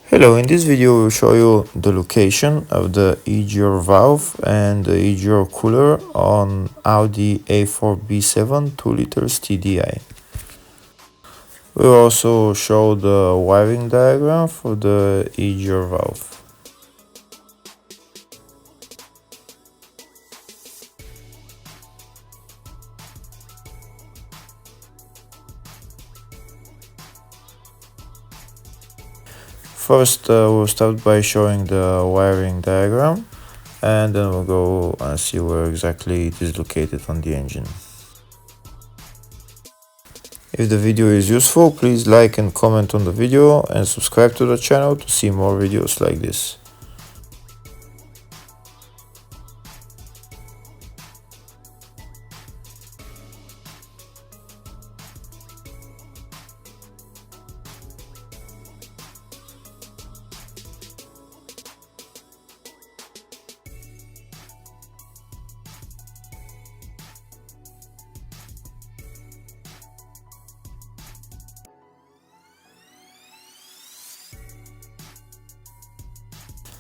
Hello, in this video we'll show you the location of the EGR valve and the EGR cooler on Audi A4 B7 2 liters TDI. We'll also show the wiring diagram for the EGR valve. First, we'll start by showing the wiring diagram, and then we'll go and see where exactly it is located on the engine. If the video is useful, please like and comment on the video and subscribe to the channel to see more videos like this.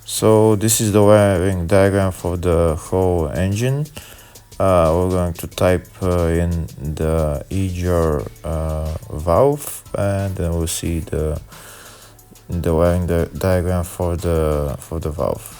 So this is the wiring diagram for the whole engine. We're going to type in the EGR valve, and then we'll see the wiring diagram for the valve.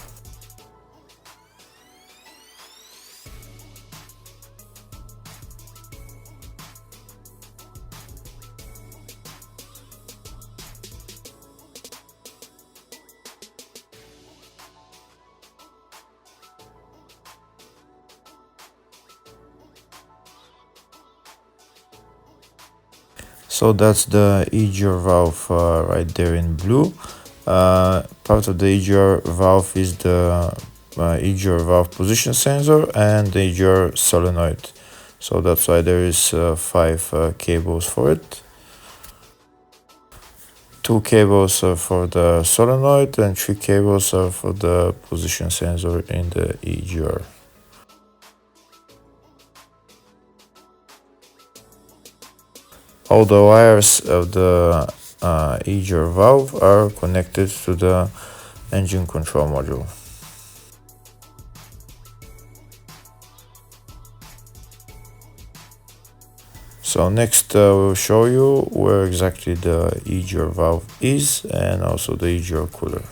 So that's the EGR valve right there in blue. Part of the EGR valve is the EGR valve position sensor and the EGR solenoid. So that's why there is 5 cables for it. 2 cables are for the solenoid and 3 cables are for the position sensor in the EGR. All the wires of the EGR valve are connected to the engine control module. So next we'll show you where exactly the EGR valve is and also the EGR cooler.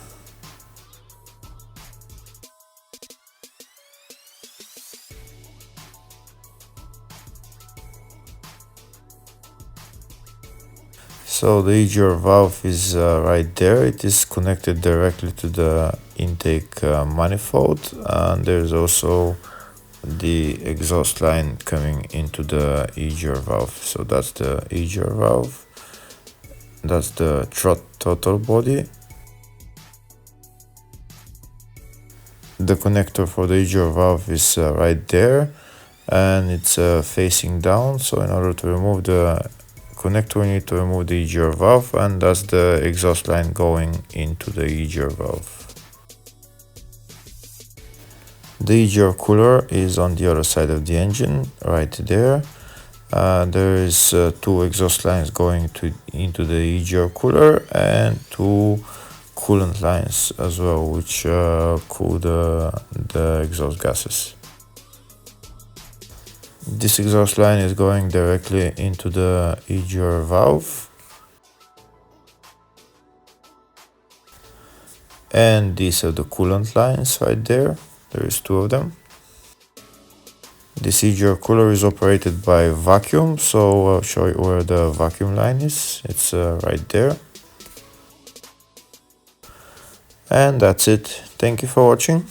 So the EGR valve is right there. It is connected directly to the intake manifold, and there's also the exhaust line coming into the EGR valve. So that's the EGR valve, that's the throttle body. The connector for the EGR valve is right there, and it's facing down. So in order to remove the connector, we need to remove the EGR valve, and that's the exhaust line going into the EGR valve. The EGR cooler is on the other side of the engine, right there. There is 2 exhaust lines going into the EGR cooler and 2 coolant lines as well, which cool the exhaust gases. This exhaust line is going directly into the EGR valve, and these are the coolant lines right there. There is 2 of them. This EGR cooler is operated by vacuum, so I'll show you where the vacuum line is. It's right there. And that's it. Thank you for watching.